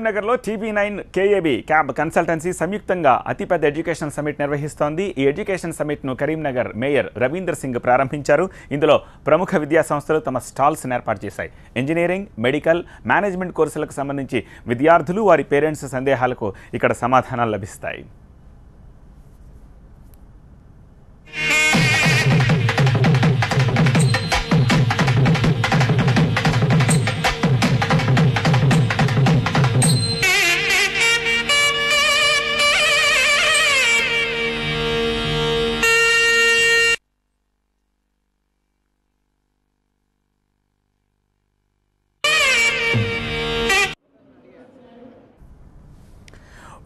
కరీంనగర్లో TV9 KAB cab consultancy సంయుక్తంగా అతిపెద్ద ఎడ్యుకేషన్ సమిట్ నిర్వహిస్తోంది. ఈ ఎడ్యుకేషన్ సమిట్ను కరీంనగర్ మేయర్ రవీందర్ సింగ్ ప్రారంభించారు. ఇందులో ప్రముఖ విద్యా సంస్థలు తమ స్టాల్స్ ఏర్పాటు చేశాయి. ఇంజనీరింగ్, మెడికల్, మేనేజ్మెంట్ కోర్సులకు సంబంధించి విద్యార్థులు వారి పేరెంట్స్ సందేహాలకు ఇక్కడ సమాధానాలు లభిస్తాయి.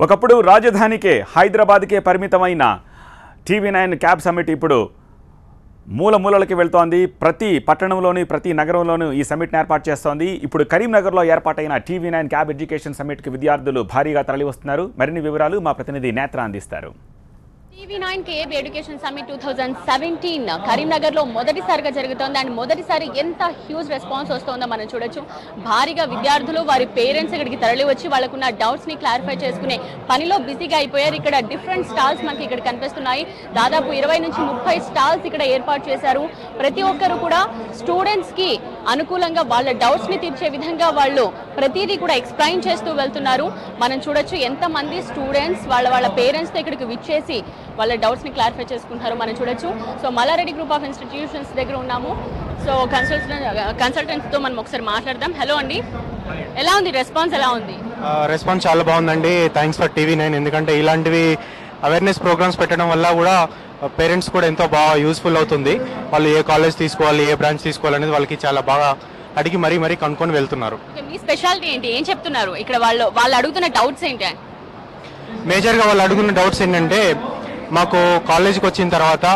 ఒకప్పుడు రాజధానికే హైదరాబాద్కే పరిమితమైన TV9 క్యాబ్ సమిట్ ఇప్పుడు మూలమూలలకి వెళ్తోంది. ప్రతి పట్టణంలోని ప్రతి నగరంలోనూ ఈ సమిట్ని ఏర్పాటు చేస్తోంది. ఇప్పుడు కరీంనగర్లో ఏర్పాటైన TV9 క్యాబ్ ఎడ్యుకేషన్ సమిట్కి విద్యార్థులు భారీగా తరలివస్తున్నారు. మరిన్ని వివరాలు మా ప్రతినిధి నేత్ర అందిస్తారు. TV9 KAB ఎడ్యుకేషన్ సమిట్ 2017 కరీంనగర్లో మొదటిసారిగా జరుగుతోంది. అండ్ మొదటిసారి ఎంత హ్యూజ్ రెస్పాన్స్ వస్తుందో మనం చూడొచ్చు. భారీగా విద్యార్థులు వారి పేరెంట్స్ ఇక్కడికి తరలి వచ్చి వాళ్ళకున్న డౌట్స్ని క్లారిఫై చేసుకునే పనిలో బిజీగా అయిపోయారు. ఇక్కడ డిఫరెంట్ స్టాల్స్ మనకి ఇక్కడ కనిపిస్తున్నాయి. దాదాపు 20 నుంచి 30 స్టాల్స్ ఇక్కడ ఏర్పాటు చేశారు. ప్రతి ఒక్కరు కూడా స్టూడెంట్స్కి అనుకూలంగా వాళ్ళ డౌట్స్ని తీర్చే విధంగా వాళ్ళు ప్రతిదీ కూడా ఎక్స్ప్లెయిన్ చేస్తూ వెళ్తున్నారు. మనం చూడొచ్చు ఎంతమంది స్టూడెంట్స్ వాళ్ళ పేరెంట్స్తో ఇక్కడికి విచ్చేసి వాళ్ళ డౌట్స్ని క్లారిఫై చేసుకుంటారు మనం చూడొచ్చు. So Malla Reddy group of institutions దగ్గర ఉన్నాము. సో కన్సల్టెంట్స్తో మనం ఒకసారి మాట్లాడదాం. హలో అండి, ఎలా ఉంది రెస్పాన్స్? ఎలా ఉంది రెస్పాన్స్? చాలా బాగుందండి. Thanks for TV9. ఎందుకంటే ఇలాంటివి అవేర్నెస్ ప్రోగ్రామ్స్ పెట్టడం వల్ల కూడా పేరెంట్స్ కూడా ఎంతో బాగా యూస్ఫుల్ అవుతుంది. వాళ్ళు ఏ కాలేజ్ తీసుకోవాలి, ఏ బ్రాంచ్ తీసుకోవాలనేది వాళ్ళకి చాలా బాగా అడిగి మరీ కనుక్కొని వెళ్తున్నారు. మీ స్పెషాలిటీ ఏంటి? ఏం చెప్తున్నారు ఇక్కడ? వాళ్ళు అడుగుతున్న డౌట్స్ ఏంటి? మేజర్గా వాళ్ళు అడుగుతున్న డౌట్స్ ఏంటంటే, మాకు కాలేజ్కి వచ్చిన తర్వాత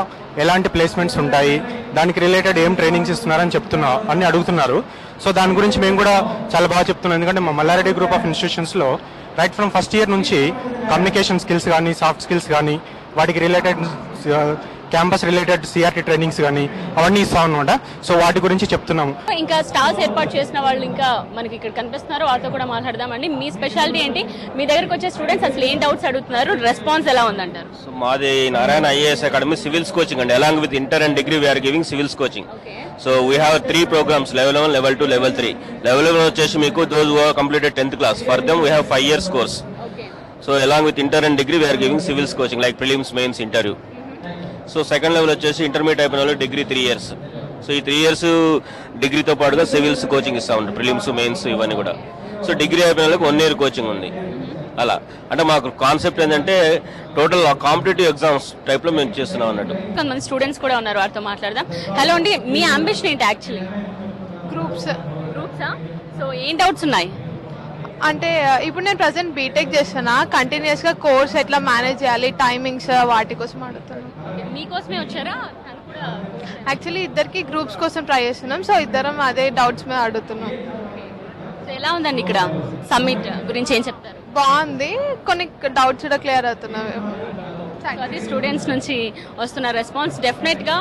ఎలాంటి ప్లేస్మెంట్స్ ఉంటాయి, దానికి రిలేటెడ్ ఏం ట్రైనింగ్స్ ఇస్తున్నారని అన్ని అడుగుతున్నారు. సో దాని గురించి మేము కూడా చాలా బాగా చెప్తున్నాం. ఎందుకంటే మా మల్లారెడ్డి గ్రూప్ ఆఫ్ ఇన్స్టిట్యూషన్స్లో రైట్ ఫ్రమ్ ఫస్ట్ ఇయర్ నుంచి కమ్యూనికేషన్ స్కిల్స్ కానీ, సాఫ్ట్ స్కిల్స్ కానీ, వాటికి related campus related CRT trainings కానీ అవన్నీ ఇస్తాం అనమాట. సో వాటి గురించి చెప్తున్నాము. ఇంకా స్టాల్స్ ఏర్పాటు చేసిన వాళ్ళు ఇంకా మనకి ఇక్కడ కనిపిస్తున్నారు, వాళ్ళతో కూడా మాట్లాడదామండి. మీ స్పెషాలిటీ ఏంటి? మీ దగ్గరకు వచ్చే స్టూడెంట్స్ అసలు ఏం డౌట్స్ అడుగుతున్నారు? రెస్పాన్స్ ఎలా ఉందంటారు? సో మాది Narayana IAS academy civils coaching అండి. Along with inter and degree we're giving civils coaching. So we have 3 programmes, level 1, level 2, level 3. Level 1 వచ్చేసి మీకు those who completed 10th class. For them we have 5 years course. So along with inter and degree we're giving civils coaching like prelims, mains, interview. So second level వచ్చేసి intermediate అయిపోయిన వాళ్ళు degree 3 years. So ఈ 3 years డిగ్రీతో పాటుగా civils coaching ఇస్తా ఉంటారు, prelims, mains ఇవన్నీ కూడా. So degree అయిపోయిన వాళ్ళకి 1 year కోచింగ్ ఉంది. అలా అంటే మాకు కాన్సెప్ట్ ఏంటంటే టోటల్ కాంపిటేటివ్ ఎగ్జామ్స్ టైప్ లో మేము చేస్తున్నాం అన్నట్టు. కొంతమంది స్టూడెంట్స్ కూడా ఉన్నారు, వారితో మాట్లాడదాం. హలో అండి, మీ అంబిషన్ ఏంటి? యాక్చువల్లీ గ్రూప్సా? సో ఏం డౌట్స్ ఉన్నాయి? అంటే ఇప్పుడు నేను ప్రజెంట్ బీటెక్ చేస్తున్నా, కంటిన్యూస్గా కోర్స్ ఎట్లా మేనేజ్ చేయాలి, టైమింగ్స్, వాటి కోసం అడుగుతున్నాను. మీకోసమే వచ్చారా? యాక్చువల్లీ ఇద్దరికి గ్రూప్స్ కోసం ట్రై చేస్తున్నాం. సో ఇద్దరం అదే డౌట్స్ మీద అడుగుతున్నాం. సో ఎలా ఉందండి ఇక్కడ సమ్మిట్ గురించి ఏం చెప్తారు? బాగుంది, కొన్ని డౌట్స్ కూడా క్లియర్ అవుతున్నాయి. అది స్టూడెంట్స్ నుంచి వస్తున్న రెస్పాన్స్. డెఫినెట్గా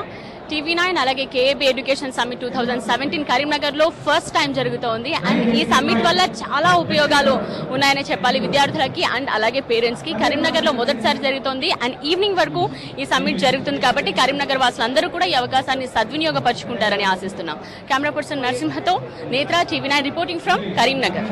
TV9 అలాగే KAB ఎడ్యుకేషన్ సమ్మిట్ 2017 కరీంనగర్లో ఫస్ట్ టైం జరుగుతోంది. అండ్ ఈ సమ్మిట్ వల్ల చాలా ఉపయోగాలు ఉన్నాయని చెప్పాలి విద్యార్థులకి అండ్ అలాగే పేరెంట్స్కి. కరీంనగర్లో మొదటిసారి జరుగుతోంది అండ్ ఈవినింగ్ వరకు ఈ సమ్మిట్ జరుగుతుంది కాబట్టి కరీంనగర్ వాసులందరూ కూడా ఈ అవకాశాన్ని సద్వినియోగపరుచుకుంటారని ఆశిస్తున్నాం. కెమెరా పర్సన్ నరసింహతో నేత్ర, TV9 రిపోర్టింగ్ ఫ్రమ్ కరీంనగర్.